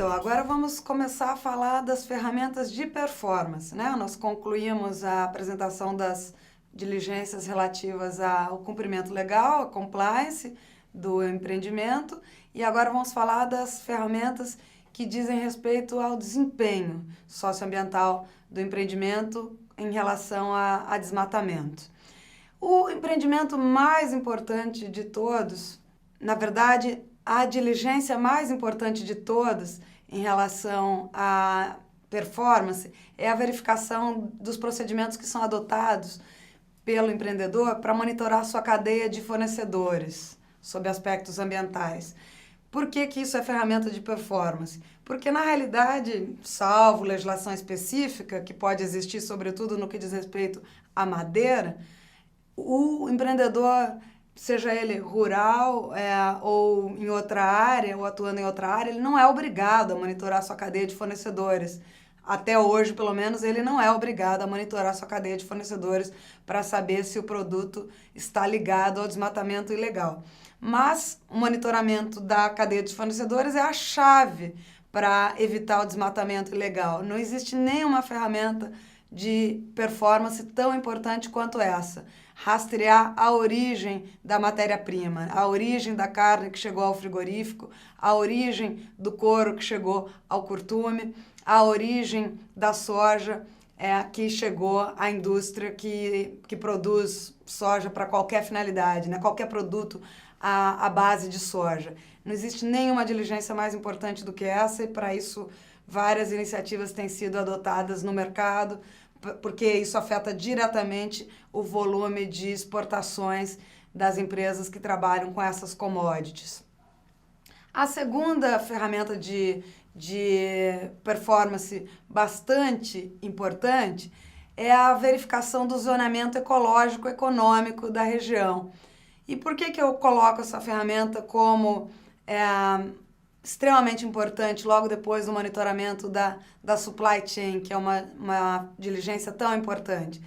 Então, agora vamos começar a falar das ferramentas de performance, né? Nós concluímos a apresentação das diligências relativas ao cumprimento legal, a compliance do empreendimento, e agora vamos falar das ferramentas que dizem respeito ao desempenho socioambiental do empreendimento em relação a desmatamento. O empreendimento mais importante de todos, na verdade, a diligência mais importante de todas em relação à performance é a verificação dos procedimentos que são adotados pelo empreendedor para monitorar sua cadeia de fornecedores sob aspectos ambientais. Por que isso é ferramenta de performance? Porque, na realidade, salvo legislação específica, que pode existir, sobretudo no que diz respeito à madeira, o empreendedor, seja ele rural ou em outra área, ou atuando em outra área, ele não é obrigado a monitorar sua cadeia de fornecedores. Até hoje, pelo menos, ele não é obrigado a monitorar sua cadeia de fornecedores para saber se o produto está ligado ao desmatamento ilegal. Mas o monitoramento da cadeia de fornecedores é a chave para evitar o desmatamento ilegal. Não existe nenhuma ferramenta de performance tão importante quanto essa. Rastrear a origem da matéria-prima, a origem da carne que chegou ao frigorífico, a origem do couro que chegou ao curtume, a origem da soja que chegou à indústria que produz soja para qualquer finalidade, né? Qualquer produto à base de soja. Não existe nenhuma diligência mais importante do que essa, e para isso várias iniciativas têm sido adotadas no mercado, porque isso afeta diretamente o volume de exportações das empresas que trabalham com essas commodities. A segunda ferramenta de performance bastante importante é a verificação do zonamento ecológico econômico da região. E por que eu coloco essa ferramenta como extremamente importante logo depois do monitoramento da supply chain, que é uma diligência tão importante?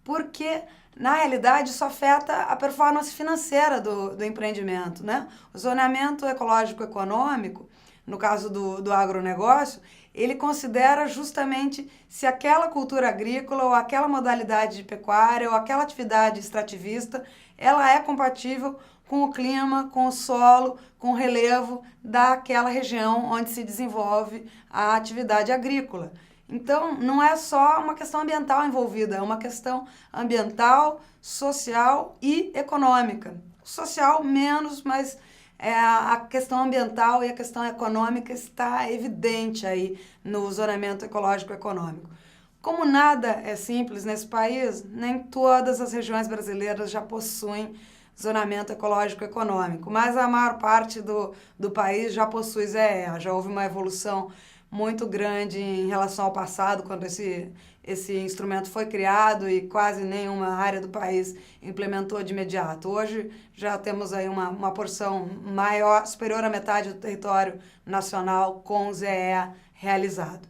Porque, na realidade, isso afeta a performance financeira do empreendimento, né? O zoneamento ecológico-econômico, no caso do agronegócio, ele considera justamente se aquela cultura agrícola ou aquela modalidade de pecuária ou aquela atividade extrativista, ela é compatível com o clima, com o solo, com o relevo daquela região onde se desenvolve a atividade agrícola. Então, não é só uma questão ambiental envolvida, é uma questão ambiental, social e econômica. Social menos, mas a questão ambiental e a questão econômica está evidente aí no zonamento ecológico-econômico. Como nada é simples nesse país, nem todas as regiões brasileiras já possuem zonamento ecológico-econômico, mas a maior parte do país já possui ZEA, já houve uma evolução muito grande em relação ao passado, quando esse instrumento foi criado e quase nenhuma área do país implementou de imediato. Hoje já temos aí uma porção maior, superior à metade do território nacional com ZEA realizado.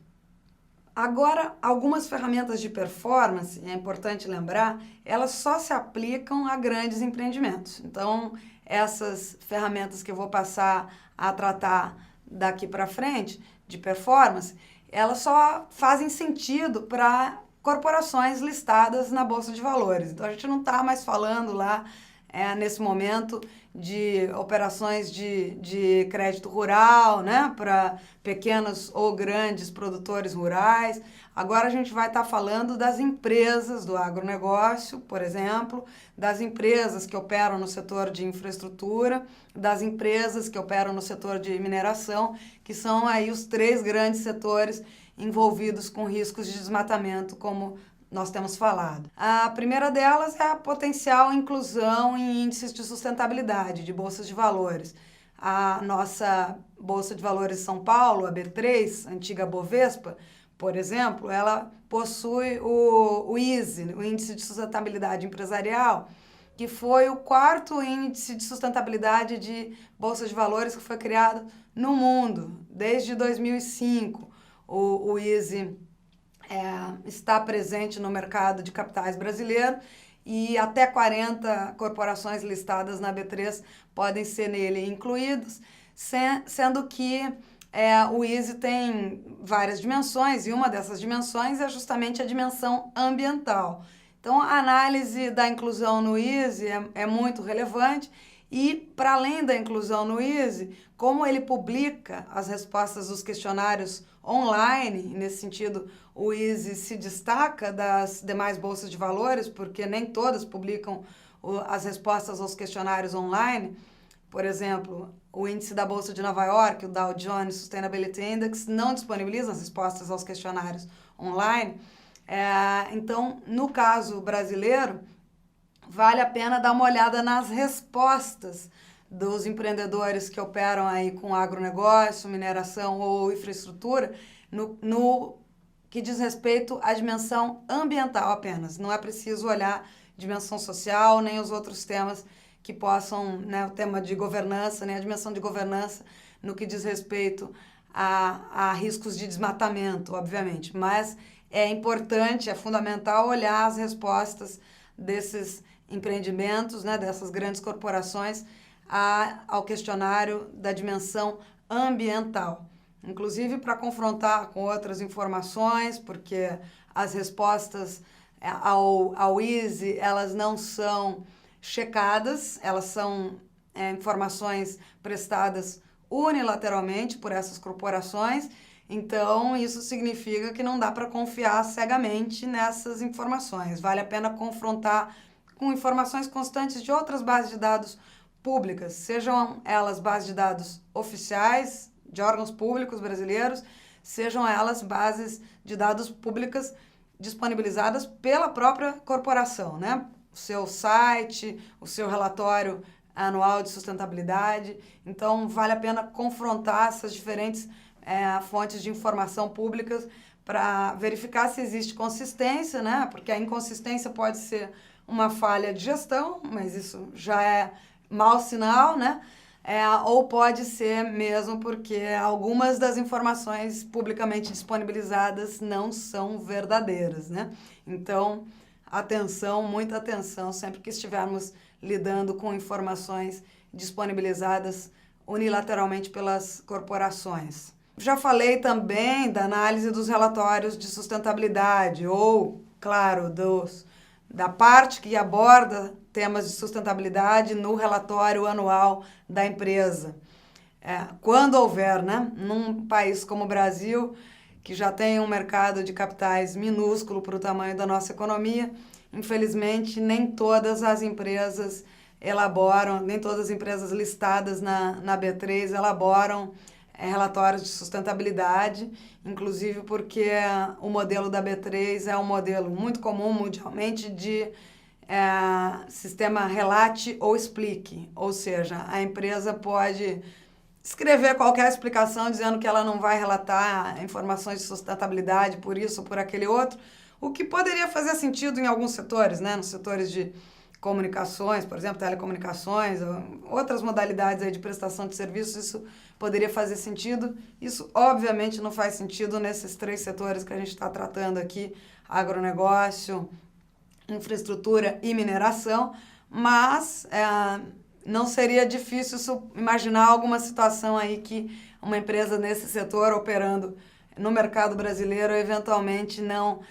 Agora, algumas ferramentas de performance, é importante lembrar, elas só se aplicam a grandes empreendimentos. Então, essas ferramentas que eu vou passar a tratar daqui para frente, de performance, elas só fazem sentido para corporações listadas na Bolsa de Valores. Então, a gente não está mais falando lá, nesse momento, de operações de crédito rural, né, para pequenos ou grandes produtores rurais. Agora a gente vai estar falando das empresas do agronegócio, por exemplo, das empresas que operam no setor de infraestrutura, das empresas que operam no setor de mineração, que são aí os três grandes setores envolvidos com riscos de desmatamento, como nós temos falado. A primeira delas é a potencial inclusão em índices de sustentabilidade, de bolsas de valores. A nossa Bolsa de Valores de São Paulo, a B3, antiga Bovespa, por exemplo, ela possui o ISE, o Índice de Sustentabilidade Empresarial, que foi o quarto índice de sustentabilidade de bolsa de valores que foi criado no mundo, desde 2005. O ISE está presente no mercado de capitais brasileiro e até 40 corporações listadas na B3 podem ser nele incluídas, sendo que o ISE tem várias dimensões e uma dessas dimensões é justamente a dimensão ambiental. Então, a análise da inclusão no ISE é muito relevante e, para além da inclusão no ISE, como ele publica as respostas dos questionários online, e nesse sentido o ISE se destaca das demais bolsas de valores, porque nem todas publicam as respostas aos questionários online. Por exemplo, o índice da Bolsa de Nova York, o Dow Jones Sustainability Index, não disponibiliza as respostas aos questionários online. Então, no caso brasileiro, vale a pena dar uma olhada nas respostas dos empreendedores que operam aí com agronegócio, mineração ou infraestrutura, no que diz respeito à dimensão ambiental apenas. Não é preciso olhar dimensão social, nem os outros temas que possam, né, o tema de governança, nem a dimensão de governança no que diz respeito a riscos de desmatamento, obviamente. Mas é importante, é fundamental olhar as respostas desses empreendimentos, né, dessas grandes corporações, ao questionário da dimensão ambiental. Inclusive para confrontar com outras informações, porque as respostas ao ISE, elas não são checadas, elas são informações prestadas unilateralmente por essas corporações. Então, isso significa que não dá para confiar cegamente nessas informações. Vale a pena confrontar com informações constantes de outras bases de dados públicas, sejam elas bases de dados oficiais de órgãos públicos brasileiros, sejam elas bases de dados públicas disponibilizadas pela própria corporação, né? O seu site, o seu relatório anual de sustentabilidade. Então, vale a pena confrontar essas diferentes fontes de informação públicas para verificar se existe consistência, né? Porque a inconsistência pode ser uma falha de gestão, mas isso já é mau sinal, né? Ou pode ser mesmo porque algumas das informações publicamente disponibilizadas não são verdadeiras, né? Então, atenção, muita atenção, sempre que estivermos lidando com informações disponibilizadas unilateralmente pelas corporações. Já falei também da análise dos relatórios de sustentabilidade, ou, claro, da parte que aborda temas de sustentabilidade no relatório anual da empresa. Quando houver, né, num país como o Brasil, que já tem um mercado de capitais minúsculo para o tamanho da nossa economia, infelizmente nem todas as empresas elaboram, nem todas as empresas listadas na B3 elaboram relatórios de sustentabilidade, inclusive porque o modelo da B3 é um modelo muito comum mundialmente de sistema relate ou explique, ou seja, a empresa pode escrever qualquer explicação dizendo que ela não vai relatar informações de sustentabilidade por isso ou por aquele outro, o que poderia fazer sentido em alguns setores, né? Nos setores de comunicações, por exemplo, telecomunicações, outras modalidades aí de prestação de serviços, isso poderia fazer sentido. Isso, obviamente, não faz sentido nesses três setores que a gente está tratando aqui, agronegócio, infraestrutura e mineração, mas não seria difícil imaginar alguma situação aí que uma empresa nesse setor operando no mercado brasileiro eventualmente não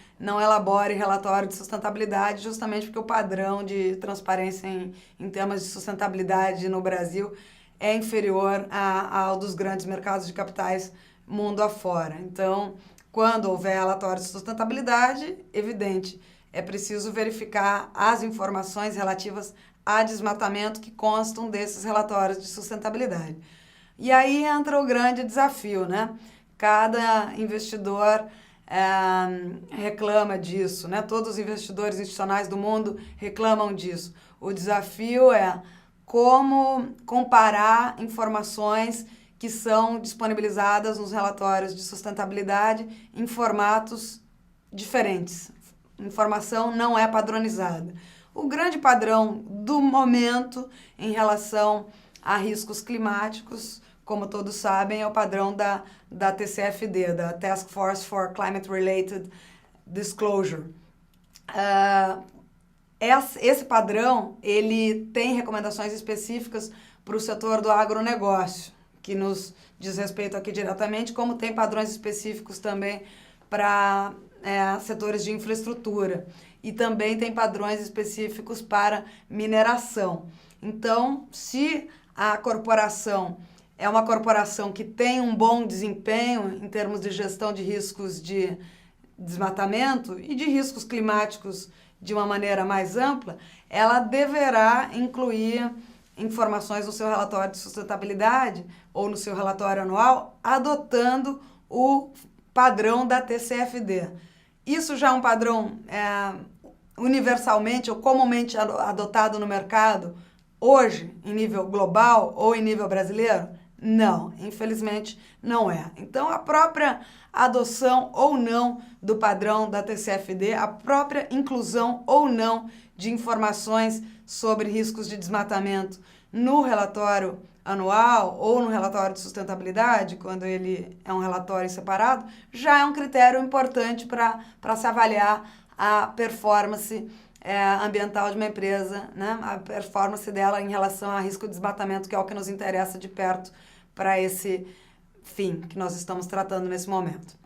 elabore relatório de sustentabilidade, justamente porque o padrão de transparência em temas de sustentabilidade no Brasil é inferior ao dos grandes mercados de capitais mundo afora. Então, quando houver relatório de sustentabilidade, evidente, é preciso verificar as informações relativas a desmatamento que constam desses relatórios de sustentabilidade. E aí entra o grande desafio, né? Cada investidor reclama disso, né? Todos os investidores institucionais do mundo reclamam disso. O desafio é como comparar informações que são disponibilizadas nos relatórios de sustentabilidade em formatos diferentes. Informação não é padronizada. O grande padrão do momento em relação a riscos climáticos, como todos sabem, é o padrão da TCFD, da Task Force for Climate Related Disclosure. Esse padrão, ele tem recomendações específicas para o setor do agronegócio, que nos diz respeito aqui diretamente, como tem padrões específicos também para setores de infraestrutura. E também tem padrões específicos para mineração. Então, se a corporação é uma corporação que tem um bom desempenho em termos de gestão de riscos de desmatamento e de riscos climáticos de uma maneira mais ampla, ela deverá incluir informações no seu relatório de sustentabilidade ou no seu relatório anual, adotando o padrão da TCFD. Isso já é um padrão universalmente ou comumente adotado no mercado hoje, em nível global ou em nível brasileiro? Não, infelizmente não é. Então, a própria adoção ou não do padrão da TCFD, a própria inclusão ou não de informações sobre riscos de desmatamento no relatório anual ou no relatório de sustentabilidade, quando ele é um relatório separado, já é um critério importante para se avaliar a performance ambiental de uma empresa, né? A performance dela em relação a risco de desmatamento, que é o que nos interessa de perto para esse fim que nós estamos tratando nesse momento.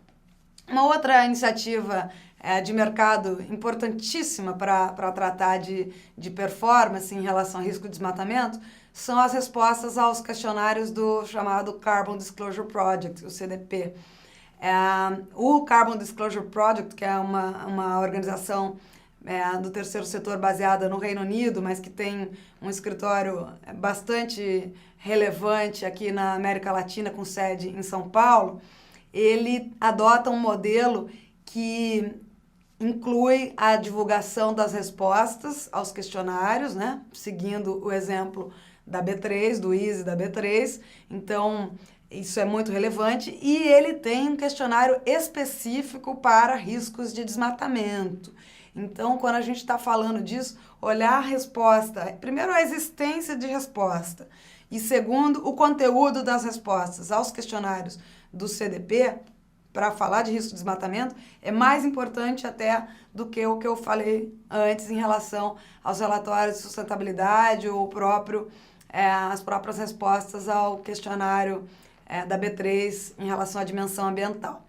Uma outra iniciativa de mercado importantíssima para tratar de performance em relação a risco de desmatamento são as respostas aos questionários do chamado Carbon Disclosure Project, o CDP. O Carbon Disclosure Project, que é uma organização do terceiro setor baseada no Reino Unido, mas que tem um escritório bastante relevante aqui na América Latina, com sede em São Paulo, ele adota um modelo que inclui a divulgação das respostas aos questionários, né? Seguindo o exemplo da B3, do ISE da B3. Então, isso é muito relevante. E ele tem um questionário específico para riscos de desmatamento. Então, quando a gente está falando disso, olhar a resposta, primeiro a existência de resposta e segundo, o conteúdo das respostas aos questionários do CDP, para falar de risco de desmatamento, é mais importante até do que o que eu falei antes em relação aos relatórios de sustentabilidade ou as próprias respostas ao questionário da B3 em relação à dimensão ambiental.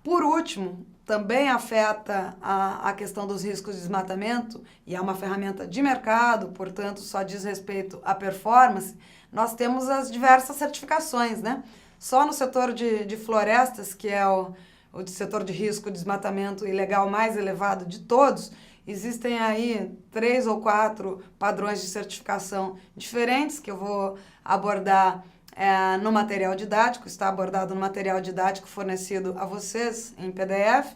Por último, também afeta a questão dos riscos de desmatamento, e é uma ferramenta de mercado, portanto, só diz respeito à performance, nós temos as diversas certificações, né? Só no setor de florestas, que é o setor de risco de desmatamento ilegal mais elevado de todos, existem aí 3 ou 4 padrões de certificação diferentes que eu vou abordar no material didático, está abordado no material didático fornecido a vocês em PDF,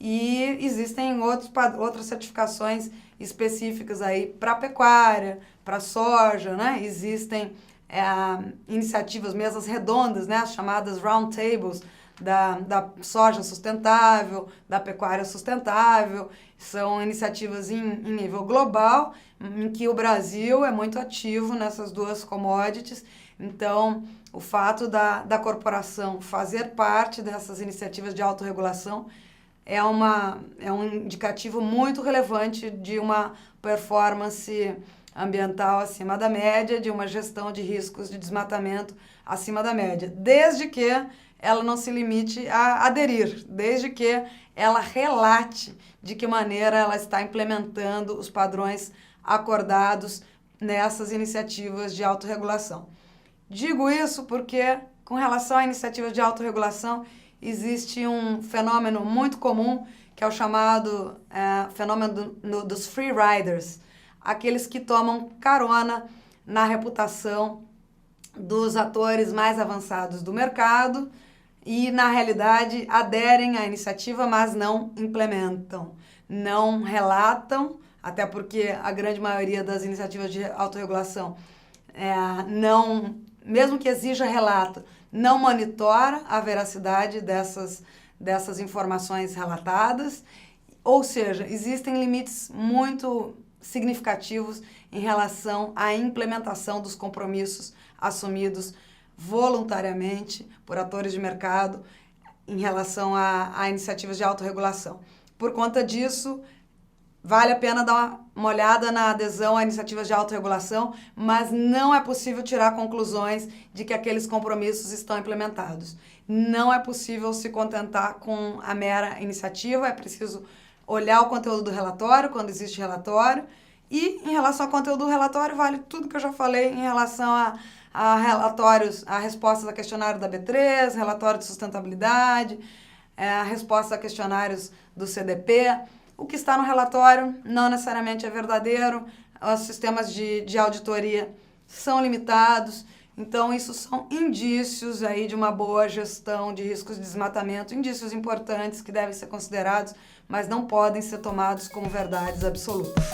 e existem outras certificações específicas aí para pecuária, para soja, né? Existem iniciativas, mesas redondas, né? As chamadas round tables da soja sustentável, da pecuária sustentável. São iniciativas em nível global, em que o Brasil é muito ativo nessas duas commodities. Então, o fato da corporação fazer parte dessas iniciativas de autorregulação é um indicativo muito relevante de uma performance ambiental acima da média, de uma gestão de riscos de desmatamento acima da média, desde que ela não se limite a aderir, desde que ela relate de que maneira ela está implementando os padrões acordados nessas iniciativas de autorregulação. Digo isso porque, com relação à iniciativa de autorregulação, existe um fenômeno muito comum, que é o chamado fenômeno dos free riders, aqueles que tomam carona na reputação dos atores mais avançados do mercado e, na realidade, aderem à iniciativa, mas não implementam, não relatam, até porque a grande maioria das iniciativas de autorregulação mesmo que exija relato, não monitora a veracidade dessas informações relatadas, ou seja, existem limites muito significativos em relação à implementação dos compromissos assumidos voluntariamente por atores de mercado em relação a iniciativas de autorregulação. Por conta disso, vale a pena dar uma olhada na adesão a iniciativas de autorregulação, mas não é possível tirar conclusões de que aqueles compromissos estão implementados. Não é possível se contentar com a mera iniciativa, é preciso olhar o conteúdo do relatório, quando existe relatório, e em relação ao conteúdo do relatório, vale tudo que eu já falei em relação a relatórios, a respostas a questionário da B3, relatório de sustentabilidade, a resposta a questionários do CDP. O que está no relatório não necessariamente é verdadeiro, os sistemas de auditoria são limitados, então isso são indícios aí de uma boa gestão de riscos de desmatamento, indícios importantes que devem ser considerados, mas não podem ser tomados como verdades absolutas.